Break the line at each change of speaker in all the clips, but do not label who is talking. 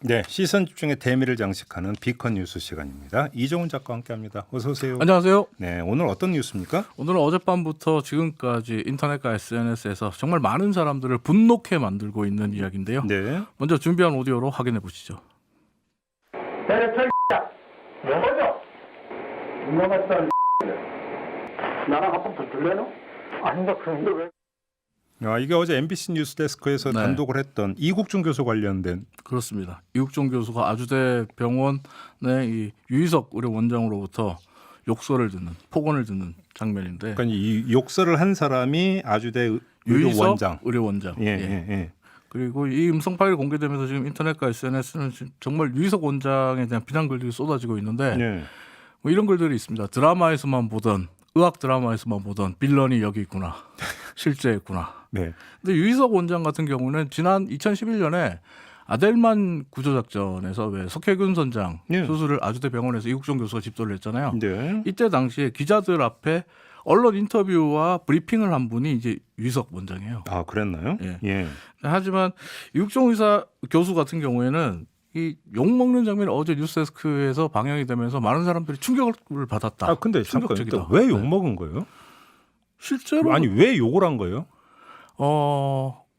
네, 시선 집중의 대미를 장식하는 비컨 뉴스 시간입니다. 이정훈 작가와 함께합니다. 어서 오세요.
안녕하세요.
네, 오늘 어떤 뉴스입니까?
오늘은 어젯밤부터 지금까지 인터넷과 SNS에서 정말 많은 사람들을 분노케 만들고 있는 이야기인데요.
네,
먼저 준비한 오디오로 확인해 보시죠.
내래철 뭐죠? 인간같은 나랑 한번 붙을래노? 아닌가 그런데 왜?
이게 어제 MBC 뉴스데스크에서
네.
단독을 했던 이국준 교수 관련된
그렇습니다. 이국종 교수가 아주대 병원의 이 유희석 의료 원장으로부터 욕설을 듣는, 폭언을 듣는 장면인데.
그러니까 이 욕설을 한 사람이 아주대 의료
유희석
원장.
의료 원장.
예, 예, 예.
그리고 이 음성 파일이 공개되면서 지금 인터넷과 SNS는 정말 유희석 원장에 대한 비난 글들이 쏟아지고 있는데
네.
뭐 이런 글들이 있습니다. 드라마에서만 보던, 의학 드라마에서만 보던 빌런이 여기 있구나. 실제 있구나.
네.
근데 유희석 원장 같은 경우는 지난 2011년에 아델만 구조작전에서 왜 석혜균 선장
네.
수술을 아주대 병원에서 이국종 교수가 집도를 했잖아요.
네.
이때 당시에 기자들 앞에 언론 인터뷰와 브리핑을 한 분이 이제 유희석 원장이에요.
아, 그랬나요?
예.
예.
하지만 이국종 의사 교수 같은 경우에는 이 욕먹는 장면이 어제 뉴스데스크에서 방영이 되면서 많은 사람들이 충격을 받았다.
아, 근데 잠깐
충격적이다.
왜
네.
욕 먹은 거예요?
실제로
아니, 왜 욕을 한 거예요?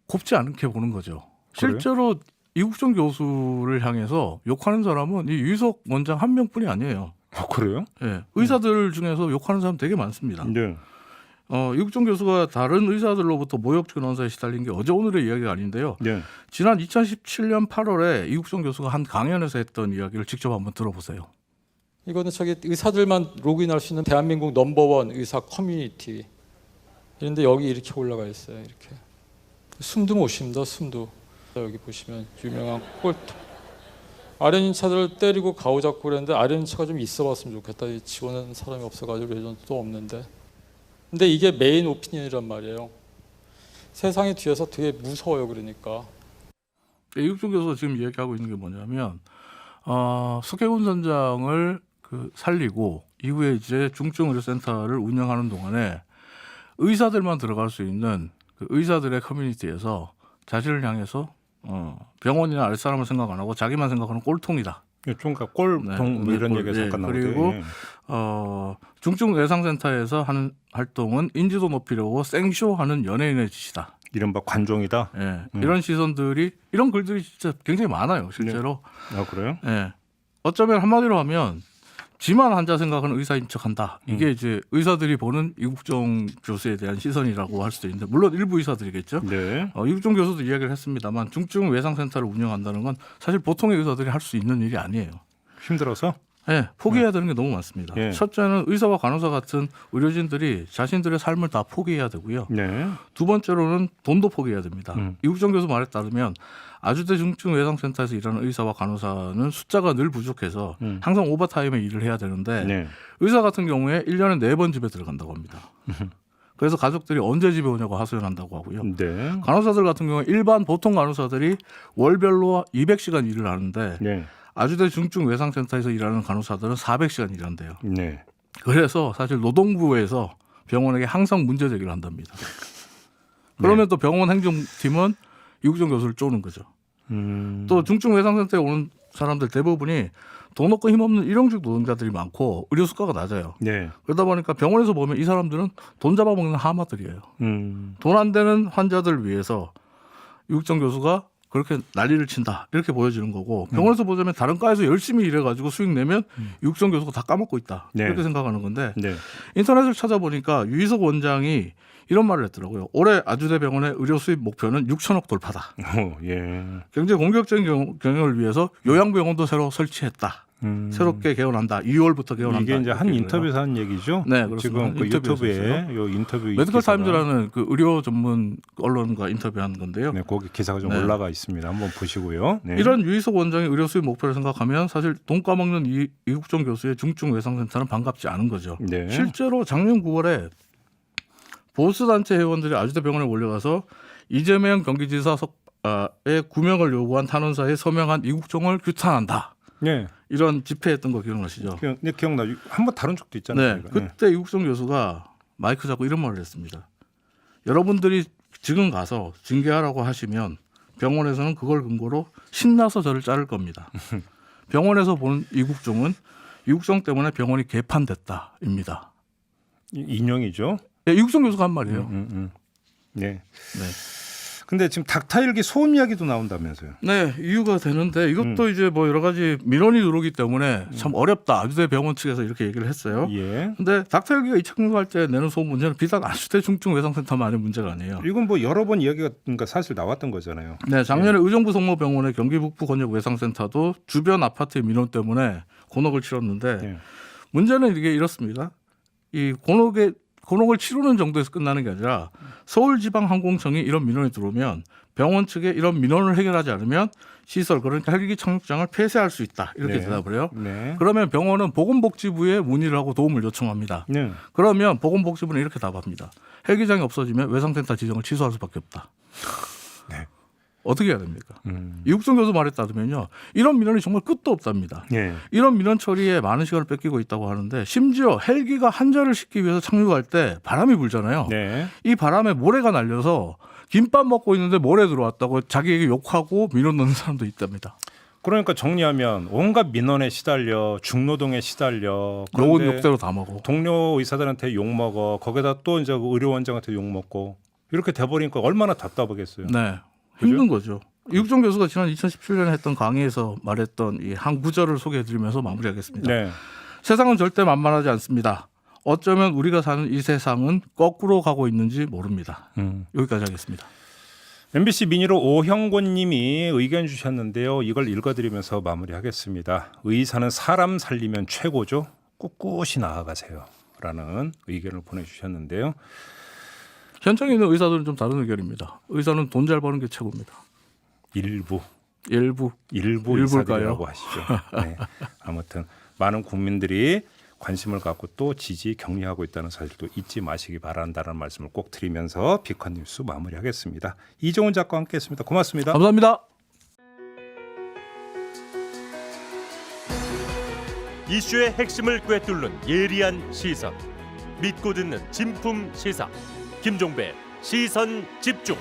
곱지 않게 보는 거죠.
그래요?
실제로 이국종 교수를 향해서 욕하는 사람은 이 유희석 원장 한 명뿐이 아니에요.
아, 그래요?
예, 의사들 중에서 욕하는 사람 되게 많습니다.
네.
이국종 교수가 다른 의사들로부터 모욕적인 언사에 시달린 게 어제 오늘의 이야기가 아닌데요.
네.
지난 2017년 8월에 이국종 교수가 한 강연에서 했던 이야기를 직접 한번 들어보세요.
이거는 저기 의사들만 로그인할 수 있는 대한민국 넘버원 의사 커뮤니티. 그런데 여기 이렇게 올라가 있어요. 이렇게 숨도 못 쉽니다. 숨도. 여기 보시면 유명한 꼴통. 아련인차들을 때리고 가오잡고 그랬는데 아련인차가 좀 있어봤으면 좋겠다. 지원하는 사람이 없어가지고 예전 또 없는데. 근데 이게 메인 오피니언이란 말이에요. 세상의 뒤에서 되게 무서워요. 그러니까.
이국종 교수가 지금 이야기하고 있는 게 뭐냐면 석혜군 선장을 살리고 이후에 이제 중증의료센터를 운영하는 동안에 의사들만 들어갈 수 있는 그 의사들의 커뮤니티에서 자신을 향해서 병원이나 아랫사람을 생각 안 하고 자기만 생각하는 꼴통이다.
좀 꼴통 뭐 이런
꼴,
얘기가 잠깐 나오죠.
그리고
예.
중증외상센터에서 하는 활동은 인지도 높이려고 생쇼하는 연예인의 짓이다.
이른바 관종이다.
예, 이런 시선들이 이런 글들이 진짜 굉장히 많아요. 실제로.
아, 그래요?
예. 어쩌면 한마디로 하면 지만 환자 생각하는 의사인 척한다. 이게 이제 의사들이 보는 이국종 교수에 대한 시선이라고 할 수도 있는데 물론 일부 의사들이겠죠.
네.
이국종 교수도 이야기를 했습니다만 중증 외상센터를 운영한다는 건 사실 보통의 의사들이 할 수 있는 일이 아니에요.
힘들어서?
예, 포기해야 되는 게 너무 많습니다.
예.
첫째는 의사와 간호사 같은 의료진들이 자신들의 삶을 다 포기해야 되고요.
네.
두 번째로는 돈도 포기해야 됩니다.
음.
이국종 교수 말에 따르면 아주대 중증외상센터에서 일하는 의사와 간호사는 숫자가 늘 부족해서 항상 오버타임에 일을 해야 되는데
네.
의사 같은 경우에 1년에 4번 집에 들어간다고 합니다. 그래서 가족들이 언제 집에 오냐고 하소연한다고 하고요.
네.
간호사들 같은 경우에 일반 보통 간호사들이 월별로 200시간 일을 하는데
네.
아주대 중증외상센터에서 일하는 간호사들은 400시간 일한대요.
네.
그래서 사실 노동부에서 병원에게 항상 문제 제기를 한답니다. 그러면 또 병원 행정팀은 이국종 교수를 쪼는 거죠. 또 중증외상센터에 오는 사람들 대부분이 돈 없고 힘없는 일용직 노동자들이 많고 의료 수가가 낮아요.
네.
그러다 보니까 병원에서 보면 이 사람들은 돈 잡아먹는 하마들이에요. 돈 안 되는 환자들을 위해서 이국종 교수가 그렇게 난리를 친다 이렇게 보여지는 거고 병원에서 보자면 다른 과에서 열심히 일해가지고 수익 내면 이국종 교수가 다 까먹고 있다
네.
이렇게 생각하는 건데
네.
인터넷을 찾아보니까 유희석 원장이 이런 말을 했더라고요. 올해 아주대 병원의 의료 수입 목표는 6천억 돌파다.
예.
굉장히 공격적인 경영을 위해서 요양병원도 새로 설치했다. 새롭게 개원한다. 2월부터 개원한다.
이게 이제 한
이렇게
인터뷰에서 한 얘기죠?
네, 그렇습니다.
지금
한
그
인터뷰에서
유튜브에
했어요.
요 인터뷰
메디컬
기사가-
타임즈라는 그 의료 전문 언론과 인터뷰한 건데요.
네, 거기 기사가 좀
네.
올라가 있습니다. 한번 보시고요. 네.
이런 유희석 원장의 의료 수입 목표를 생각하면 사실 돈 까먹는 이국종 교수의 중증외상센터는 반갑지 않은 거죠.
네.
실제로 작년 9월에 보수단체 회원들이 아주대 병원에 몰려가서 이재명 경기지사의 구명을 요구한 탄원서에 서명한 이국종을 규탄한다.
네.
이런 집회했던 거 기억나시죠?
네, 기억나요. 한번 다룬 적도 있잖아요.
네,
저희가.
그때 이국종 교수가 마이크 잡고 이런 말을 했습니다. 여러분들이 지금 가서 징계하라고 하시면 병원에서는 그걸 근거로 신나서 저를 자를 겁니다. 병원에서 본 이국종은 이국종 때문에 병원이 개판됐다입니다.
인용이죠.
네, 이국종 교수가 한 말이에요.
네.
네.
근데 지금 닥터일기 소음 이야기도 나온다면서요.
네, 이유가 되는데 이것도 이제 뭐 여러 가지 민원이 들어오기 때문에 참 어렵다. 아주대 병원 측에서 이렇게 얘기를 했어요.
예.
근데 닥터일기가 이 착륙할 때 내는 소음 문제는 비단 아주대 중증 외상센터만의 문제가 아니에요.
이건 뭐 여러 번 이야기가 그러니까 사실 나왔던 거잖아요.
네, 작년에 의정부 성모병원의 경기북부 권역 외상센터도 주변 아파트의 민원 때문에 곤혹을 치렀는데
예.
문제는 이게 이렇습니다. 이 곤혹을 치르는 정도에서 끝나는 게 아니라 서울지방항공청이 이런 민원이 들어오면 병원 측에 이런 민원을 해결하지 않으면 시설 그러니까 헬기 착륙장을 폐쇄할 수 있다 이렇게
네.
대답을 해요.
네.
그러면 병원은 보건복지부에 문의를 하고 도움을 요청합니다.
네.
그러면 보건복지부는 이렇게 답합니다. 헬기장이 없어지면 외상센터 지정을 취소할 수밖에 없다.
네.
어떻게 해야 됩니까? 이국종 교수 말에 따르면요. 이런 민원이 정말 끝도 없답니다.
예.
이런 민원 처리에 많은 시간을 뺏기고 있다고 하는데 심지어 헬기가 한절을 싣기 위해서 착륙할 때 바람이 불잖아요.
네.
이 바람에 모래가 날려서 김밥 먹고 있는데 모래 들어왔다고 자기에게 욕하고 민원 넣는 사람도 있답니다.
그러니까 정리하면 온갖 민원에 시달려 중노동에 시달려
욕은
그런데
욕대로 다 먹어.
동료 의사들한테 욕 먹어 거기다 또 이제 의료원장한테 욕 먹고 이렇게 돼버리니까 얼마나 답답하겠어요.
네, 힘든 거죠. 이국종 교수가 지난 2017년에 했던 강의에서 말했던 이 한 구절을 소개해드리면서 마무리하겠습니다.
네.
세상은 절대 만만하지 않습니다. 어쩌면 우리가 사는 이 세상은 거꾸로 가고 있는지 모릅니다. 여기까지 하겠습니다.
MBC 미니로 오형곤 님이 의견 주셨는데요. 이걸 읽어드리면서 마무리하겠습니다. 의사는 사람 살리면 최고죠. 꿋꿋이 나아가세요. 라는 의견을 보내주셨는데요.
현장에 있는 의사들은 좀 다른 의견입니다. 의사는 돈 잘 버는 게 최고입니다.
일부
일부일까요?
의사들이라고 하시죠. 네. 아무튼 많은 국민들이 관심을 갖고 또 지지 격려하고 있다는 사실도 잊지 마시기 바란다는 말씀을 꼭 드리면서 비컨 뉴스 마무리하겠습니다. 이종훈 작가와 함께했습니다. 고맙습니다.
감사합니다.
이슈의 핵심을 꿰뚫는 예리한 시선, 믿고 듣는 진품 시사 김종배 시선 집중.